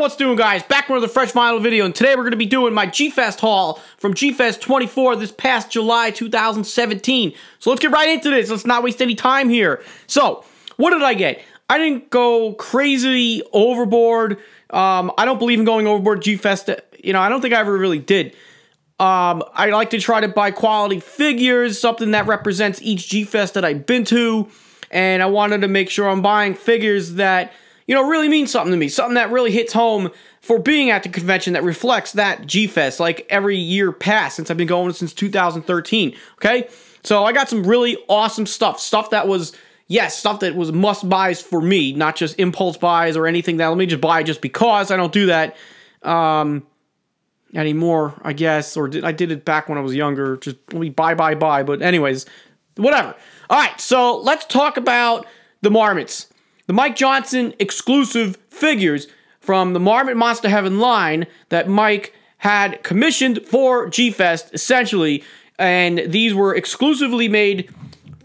what's doing, guys? Back with another fresh vinyl video, and today we're going to be doing my G-FEST haul from G-FEST 24 this past July 2017. So let's get right into this. Let's not waste any time here. So, what did I get? I didn't go crazy overboard. I don't believe in going overboard at G-FEST. You know, I don't think I ever really did. I like to try to buy quality figures, something that represents each G-FEST that I've been to, and I wanted to make sure I'm buying figures that, you know, really mean something to me, something that really hits home for being at the convention that reflects that G-FEST, like every year past since I've been going since 2013, okay? So I got some really awesome stuff that was, yes, stuff that was must-buys for me, not just impulse buys or anything that let me just buy just because. I don't do that anymore, I guess, or I did it back when I was younger, just let me buy, but anyways, whatever. All right, so let's talk about the Marmits. The Mike Johnson exclusive figures from the Marmot Monster Heaven line that Mike had commissioned for G-FEST, essentially, and these were exclusively made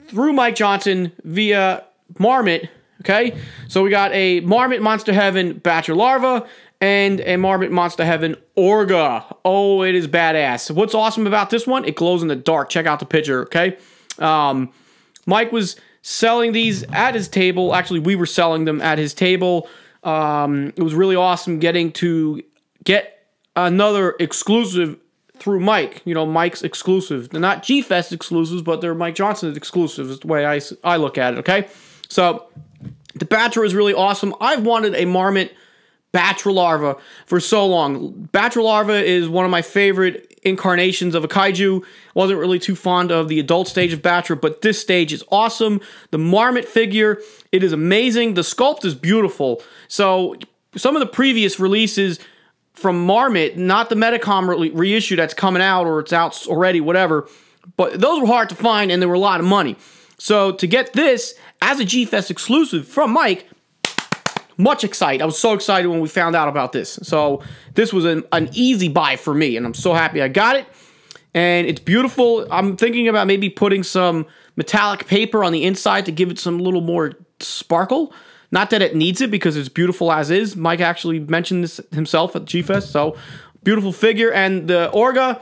through Mike Johnson via Marmot, okay? So we got a Marmot Monster Heaven Bachelor Larva and a Marmot Monster Heaven Orga. Oh, it is badass. What's awesome about this one? It glows in the dark. Check out the picture, okay? Mike was selling these at his table. Actually, we were selling them at his table. It was really awesome getting to get another exclusive through Mike. You know, Mike's exclusive. They're not G-FEST exclusives, but they're Mike Johnson's exclusives is the way I look at it, okay? So, the Bachelor is really awesome. I've wanted a Marmot Bachelor Larva for so long. Bachelor Larva is one of my favorite incarnations of a kaiju. Wasn't really too fond of the adult stage of Bachelor, but this stage is awesome. The Marmot figure, it is amazing. The sculpt is beautiful. So, some of the previous releases from Marmot, not the Metacom reissue that's coming out or it's out already, whatever, but those were hard to find and they were a lot of money. So, to get this as a G-FEST exclusive from Mike, much excited. I was so excited when we found out about this. So this was an easy buy for me, and I'm so happy I got it. And it's beautiful. I'm thinking about maybe putting some metallic paper on the inside to give it some little more sparkle. Not that it needs it because it's beautiful as is. Mike actually mentioned this himself at G-FEST. So beautiful figure. And the Orga,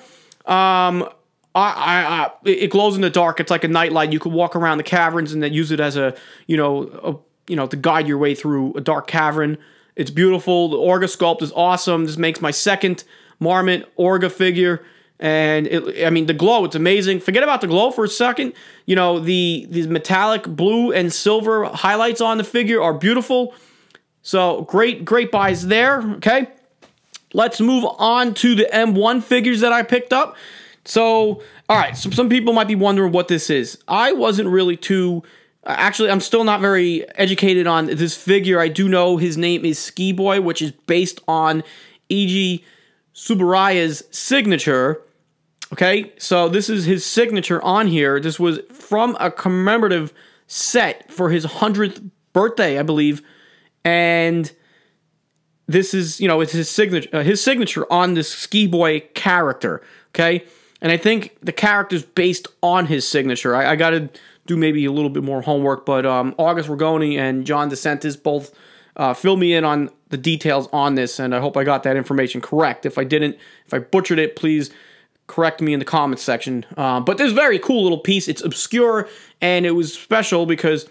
it glows in the dark. It's like a nightlight. You could walk around the caverns and then use it as a, to guide your way through a dark cavern. It's beautiful. The Orga sculpt is awesome. This makes my second Marmot Orga figure. And, the glow, it's amazing. Forget about the glow for a second. You know, these metallic blue and silver highlights on the figure are beautiful. So, great buys there, okay? Let's move on to the M1 figures that I picked up. So, all right, so some people might be wondering what this is. I wasn't really too... Actually, I'm still not very educated on this figure. I do know his name is Ski Boy, which is based on E.G. Tsuburaya's signature. Okay, so this is his signature on here. This was from a commemorative set for his 100th birthday, I believe. And this is, it's his signature on this Ski Boy character. Okay, and I think the character's based on his signature. I got to do maybe a little bit more homework, but August Ragoni and John DeSantis both fill me in on the details on this, and I hope I got that information correct. If I didn't, if I butchered it, please correct me in the comments section. But this is a very cool little piece. It's obscure, and it was special because,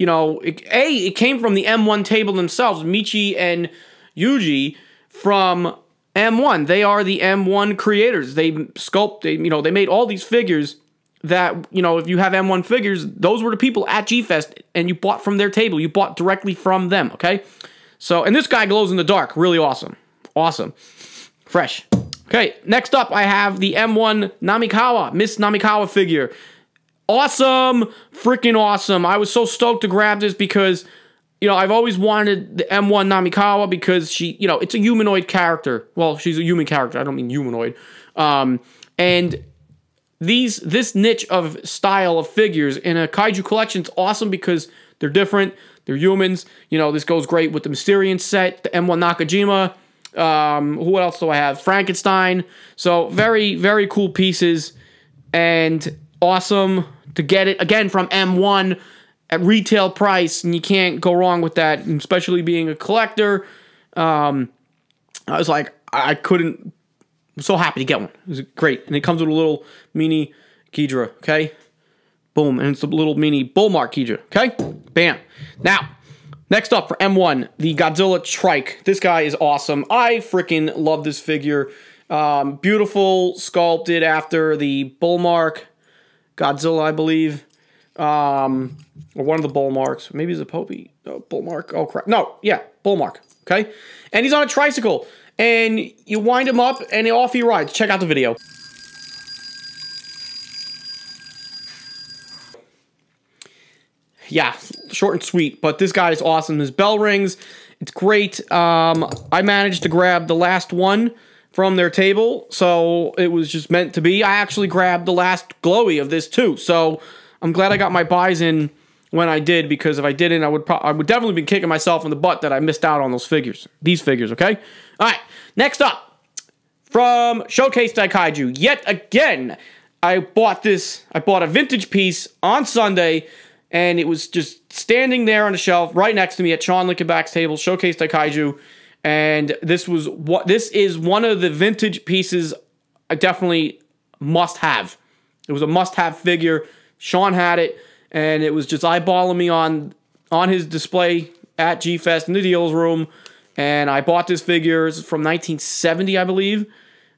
it came from the M1 table themselves, Michi and Yuji from M1. They are the M1 creators. They sculpt, they made all these figures that, if you have M1 figures, those were the people at G-FEST, and you bought from their table. You bought directly from them, okay? So, and this guy glows in the dark. Really awesome. Awesome. Fresh. Okay, next up, I have the M1 Namikawa, Miss Namikawa figure. Awesome. Freaking awesome. I was so stoked to grab this because, I've always wanted the M1 Namikawa because she, it's a humanoid character. Well, she's a human character. I don't mean humanoid. And this niche of style of figures in a kaiju collection is awesome because they're different, they're humans. This goes great with the Mysterian set, the M1 Nakajima. Who else do I have? Frankenstein. So very, very cool pieces and awesome to get it again from M1 at retail price, and you can't go wrong with that, especially being a collector. I was like, I couldn't. I'm so happy to get one. It was great. And it comes with a little mini Ghidra, okay? Boom. And it's a little mini Bullmark Ghidra, okay? Bam. Now, next up for M1, the Godzilla Shrike. This guy is awesome. I freaking love this figure. Beautiful, sculpted after the Bullmark Godzilla, I believe. Or one of the Bullmarks. Maybe it's a Popey. Oh, Bullmark. Oh, crap. No, yeah, Bullmark, okay? And he's on a tricycle. And you wind him up, and off he rides. Check out the video. Yeah, short and sweet, but this guy is awesome. His bell rings. It's great. I managed to grab the last one from their table, so it was just meant to be. I actually grabbed the last glowy of this, too, so I'm glad I got my buys in when I did, because if I didn't, I would definitely be kicking myself in the butt that I missed out on those figures. These figures, okay? All right, next up, from Showcase Daikaiju, yet again, I bought a vintage piece on Sunday, and it was just standing there on the shelf right next to me at Sean Lickenback's table, Showcase Daikaiju, and this is one of the vintage pieces I definitely must have. It was a must-have figure. Sean had it, and it was just eyeballing me on his display at G-Fest in the deals room. And I bought this figure. It's from 1970, I believe.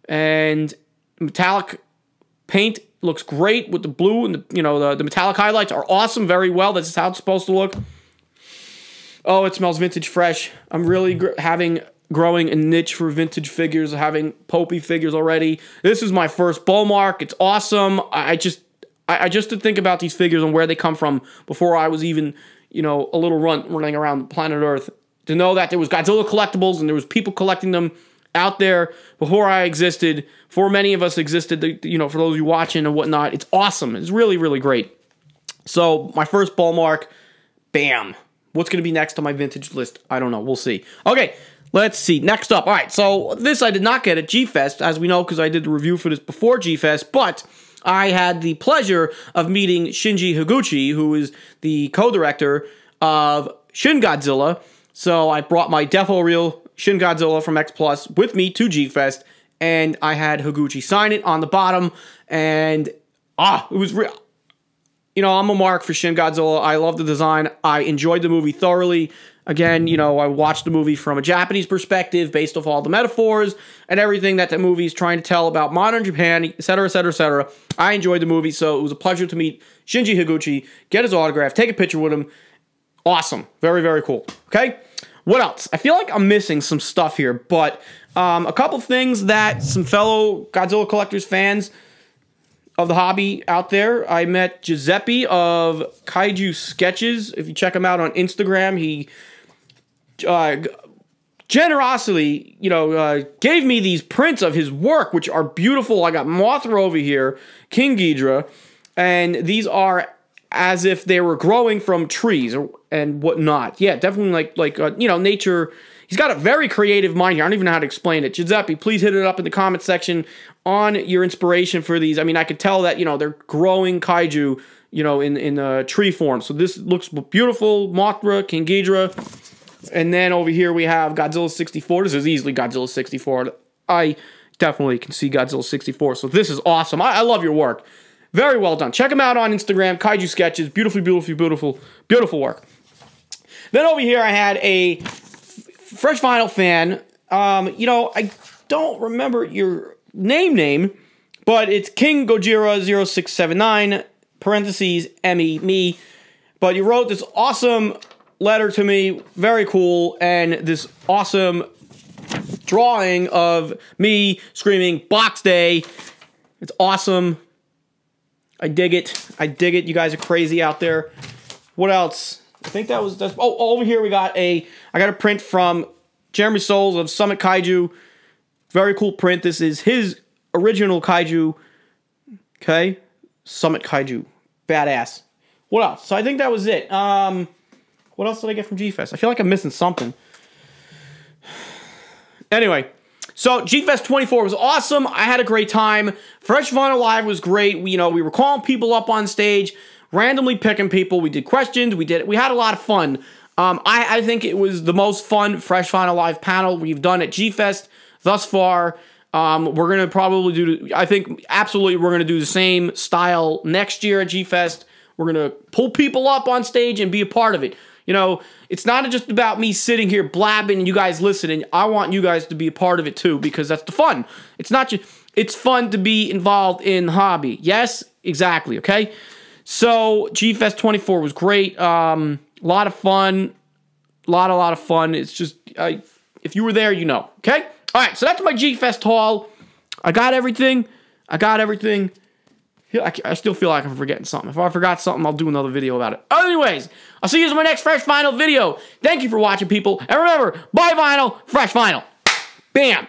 And metallic paint looks great with the blue, and the metallic highlights are awesome, very well. That's how it's supposed to look. Oh, it smells vintage fresh. I'm really growing a niche for vintage figures, having Popey figures already. This is my first Bullmark. It's awesome. I just to think about these figures and where they come from before I was even, a little running around planet Earth. To know that there was Godzilla collectibles and there was people collecting them out there before I existed, before many of us existed, for those of you watching and whatnot. It's awesome. It's really, really great. So, my first Bullmark, bam. What's going to be next on my vintage list? I don't know. We'll see. Okay, let's see. Next up. All right, so this I did not get at G-Fest, as we know, because I did the review for this before G-Fest, but I had the pleasure of meeting Shinji Higuchi, who is the co-director of Shin Godzilla. So I brought my Defo Reel Shin Godzilla from X Plus with me to G-Fest, and I had Higuchi sign it on the bottom, and it was real. I'm a mark for Shin Godzilla. I love the design. I enjoyed the movie thoroughly. Again, I watched the movie from a Japanese perspective based off all the metaphors and everything that the movie is trying to tell about modern Japan, etc., etc., etc. I enjoyed the movie, so it was a pleasure to meet Shinji Higuchi, get his autograph, take a picture with him. Awesome. Very, very cool. Okay? What else? I feel like I'm missing some stuff here, but a couple things that some fellow Godzilla Collectors fans of the hobby out there. I met Giuseppe of Kaiju Sketches. If you check him out on Instagram, he generously, gave me these prints of his work, which are beautiful. I got Mothra over here, King Ghidra, and these are as if they were growing from trees and whatnot. Yeah, definitely like nature. He's got a very creative mind here. I don't even know how to explain it. Giuseppe, please hit it up in the comment section on your inspiration for these. I mean, I could tell that, they're growing kaiju, in tree form. So this looks beautiful. Mothra, King Ghidra. And then over here we have Godzilla 64. This is easily Godzilla 64. I definitely can see Godzilla 64. So this is awesome. I love your work. Very well done. Check him out on Instagram. Kaiju Sketches. Beautiful, beautiful, beautiful, beautiful work. Then over here I had a Fresh Vinyl fan. I don't remember your name, but it's King Gojira 0679, parentheses, me. But you wrote this awesome letter to me, very cool, and this awesome drawing of me screaming, Box Day. It's awesome. I dig it. I dig it. You guys are crazy out there. What else? I think that's over here I got a print from Jeremy Souls of Summit Kaiju. Very cool print. This is his original kaiju. Okay? Summit Kaiju. Badass. What else? So I think that was it. What else did I get from G-Fest? I feel like I'm missing something. Anyway, so G-Fest 24 was awesome. I had a great time. Fresh Vinyl Live was great. We were calling people up on stage, randomly picking people. We did questions. We had a lot of fun. I think it was the most fun Fresh Vinyl Live panel we've done at G-Fest thus far. We're going to probably do, I think, absolutely, we're going to do the same style next year at G-Fest. We're going to pull people up on stage and be a part of it. You know, it's not just about me sitting here blabbing and you guys listening. I want you guys to be a part of it too, because that's the fun. It's not just, it's fun to be involved in the hobby. Yes, exactly, okay? So, G-Fest 24 was great. A lot of fun. A lot of fun. It's just, if you were there, you know, okay? All right, so that's my G-Fest haul. I got everything. I still feel like I'm forgetting something. If I forgot something, I'll do another video about it. Anyways, I'll see you in my next Fresh Vinyl video. Thank you for watching, people. And remember, buy vinyl, fresh vinyl. Bam.